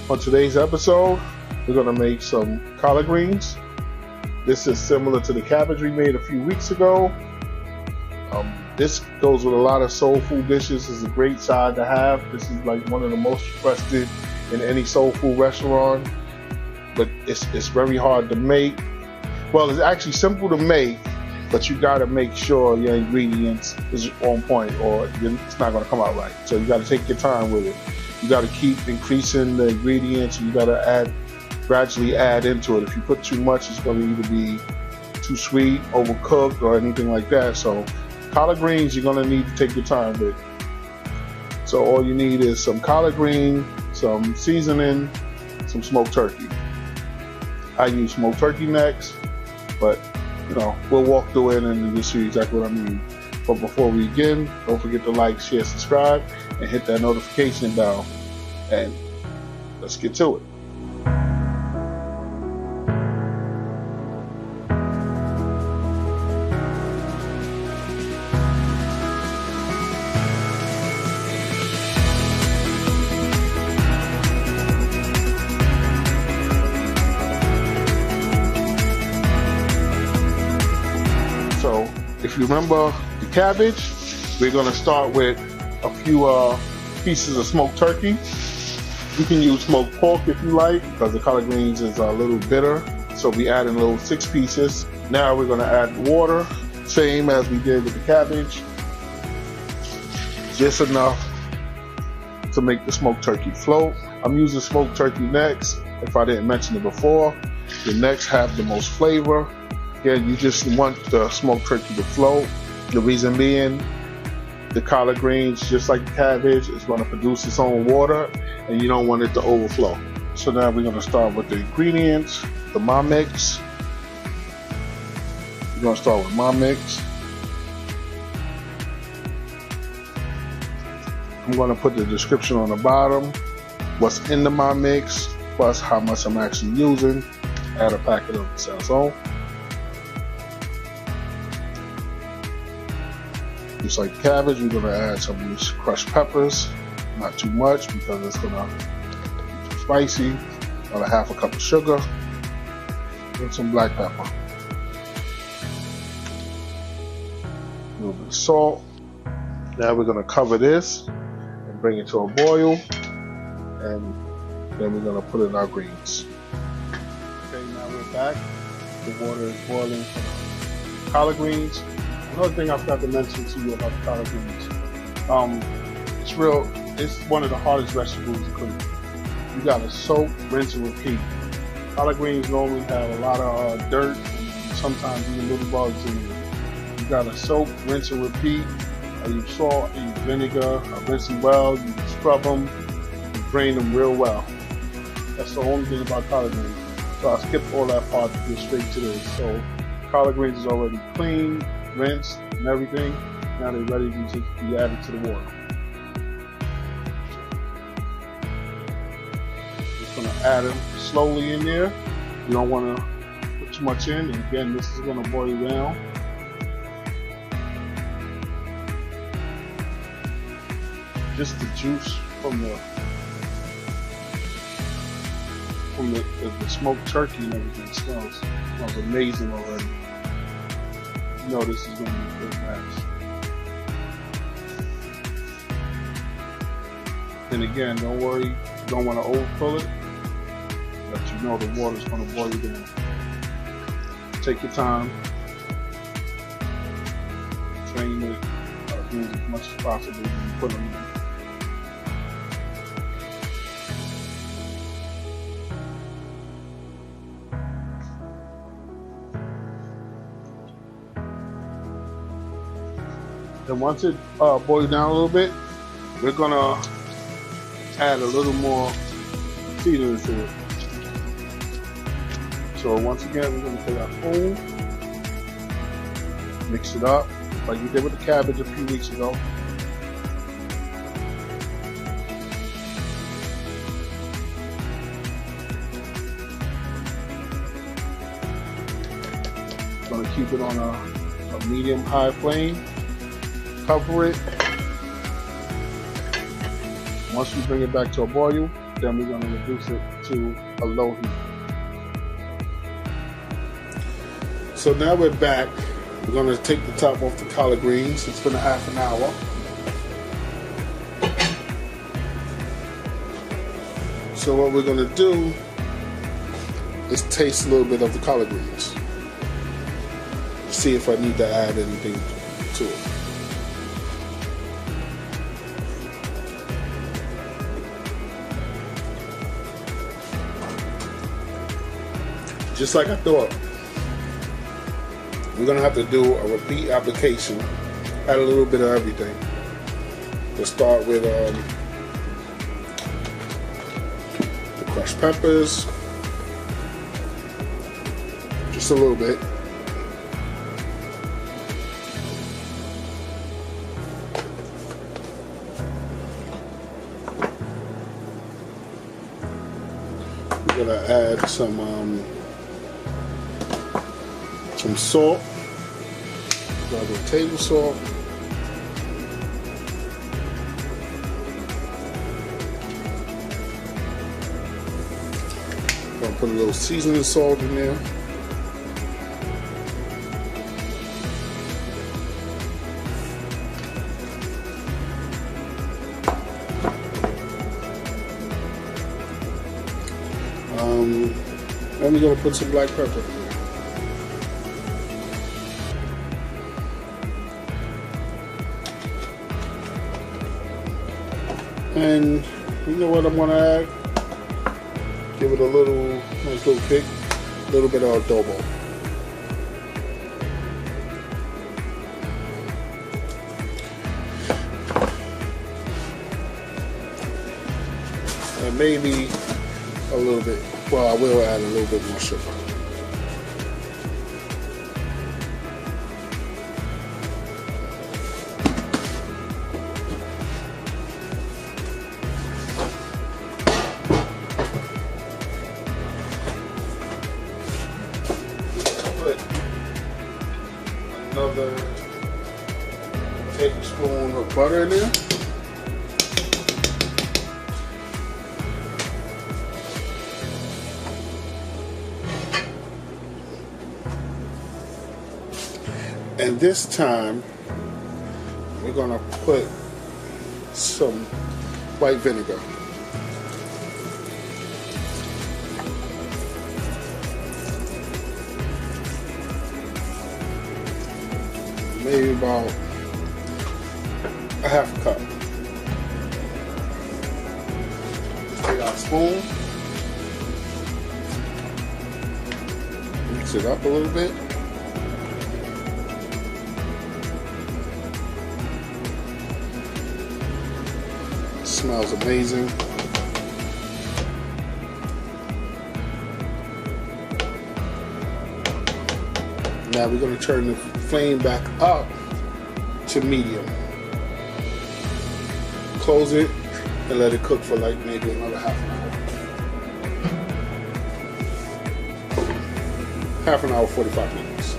On today's episode, we're going to make some collard greens. This is similar to the cabbage we made a few weeks ago. This goes with a lot of soul food dishes. It's a great side to have. This is like one of the most requested in any soul food restaurant, but it's very hard to make. Well, it's actually simple to make, but you got to make sure your ingredients is on point or it's not going to come out right. So you got to take your time with it. You got to keep increasing the ingredients. You got to gradually add into it. If you put too much, it's going to either be too sweet, overcooked, or anything like that. So collard greens, you're going to need to take your time with. So all you need is some collard green, some seasoning, some smoked turkey. I use smoked turkey necks, but we'll walk through it and you'll see exactly what I mean. But before we begin, don't forget to like, share, subscribe, and hit that notification bell. And let's get to it. So if you remember the cabbage, we're going to start with a few pieces of smoked turkey. You can use smoked pork if you like, because the collard greens is a little bitter. So we add in little 6 pieces. Now we're going to add water, same as we did with the cabbage. Just enough to make the smoked turkey float. I'm using smoked turkey necks. If I didn't mention it before, the necks have the most flavor. Again, you just want the smoked turkey to float. The reason being, the collard greens, just like the cabbage, is going to produce its own water, and you don't want it to overflow. So now we're going to start with the ingredients, the my mix. We're going to start with my mix. I'm going to put the description on the bottom, what's in the my mix, plus how much I'm actually using. Add a packet of Sazon. Just like cabbage, we're going to add some of these crushed peppers. Not too much because it's going to be too spicy. About a half a cup of sugar and some black pepper. A little bit of salt. Now we're going to cover this and bring it to a boil, and then we're going to put in our greens. Okay, now we're back. The water is boiling for the collard greens. Another thing I forgot to mention to you about the collard greens. It's one of the hardest vegetables to cook. You gotta soak, rinse, and repeat. Collard greens normally have a lot of dirt and sometimes even little bugs in them. You gotta soak, rinse, and repeat. You use salt, you use vinegar, rinse them well, you scrub them, you drain them real well. That's the only thing about collard greens. So I skipped all that part to get straight to this. So collard greens is already clean, rinsed, and everything. Now they're ready to just be added to the water. Just gonna add them slowly in there. You don't want to put too much in. And again, this is gonna boil down. Just the juice from the smoked turkey and everything smells amazing already. You know this is going to be a good match. And again, don't worry, you don't want to overfill it, but you know the water is going to boil down. Take your time, drain it, as much as possible when you put them in. And once it boils down a little bit, we're gonna add a little more seasoning to it. So once again, we're gonna take our spoon, mix it up like we did with the cabbage a few weeks ago. Gonna keep it on a medium-high flame. Cover it. Once we bring it back to a boil, Then we're going to reduce it to a low heat. So now we're back. We're going to take the top off the collard greens. It's been a half an hour. So what we're going to do is taste a little bit of the collard greens. See if I need to add anything to it. Just like I thought, we're going to have to do a repeat application, add a little bit of everything. We'll start with the crushed peppers, just a little bit. We're going to add some salt, a little table salt. I'm going to put a little seasoning salt in there. And we're going to put some black pepper in there. And you know what I'm going to add? Give it a nice little kick, a little bit of adobo. And maybe a little bit, well, I will add a little bit more sugar. Put another tablespoon of butter in there. And this time, we're going to put some white vinegar. Maybe about a half a cup. Just take our spoon, mix it up a little bit. Smells amazing. Now we're going to turn the flame back up to medium. Close it and let it cook for like maybe another half an hour. Half an hour, 45 minutes.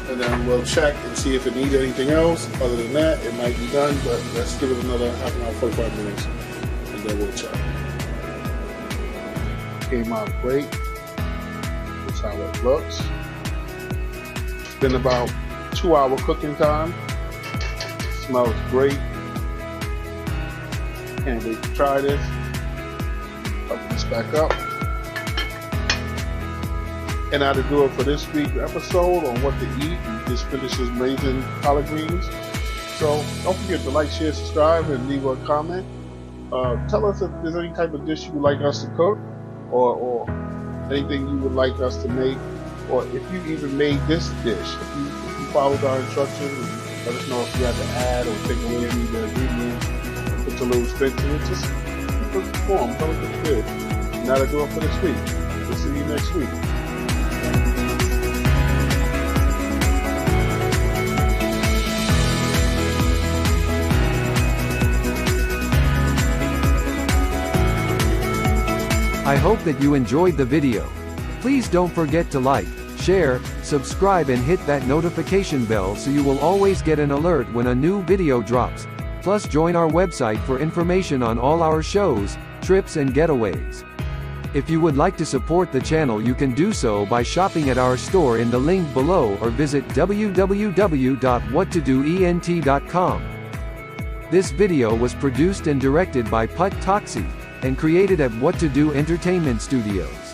And then we'll check and see if it needs anything else. Other than that, it might be done, but let's give it another half an hour, 45 minutes, and then we'll check. Came out great. That's how it looks. It's been about 2-hour cooking time. Smells great. Can't wait to try this. Open this back up. And how to do it for this week's episode on what to eat. We just finished this amazing collard greens. So don't forget to like, share, subscribe, and leave a comment. Tell us if there's any type of dish you would like us to cook, or anything you would like us to make, or if you even made this dish. If you followed our instructions, let us know if you had to add or take away any of the ingredients, put a little spin to it. Just keep us informed. Tell us what you did. And how to do it for this week. We'll see you next week. I hope that you enjoyed the video. Please don't forget to like, share, subscribe and hit that notification bell so you will always get an alert when a new video drops. Plus join our website for information on all our shows, trips and getaways. If you would like to support the channel, you can do so by shopping at our store in the link below or visit www.whattodoent.com. This video was produced and directed by Put Toxie, and created at What to Do Entertainment Studios.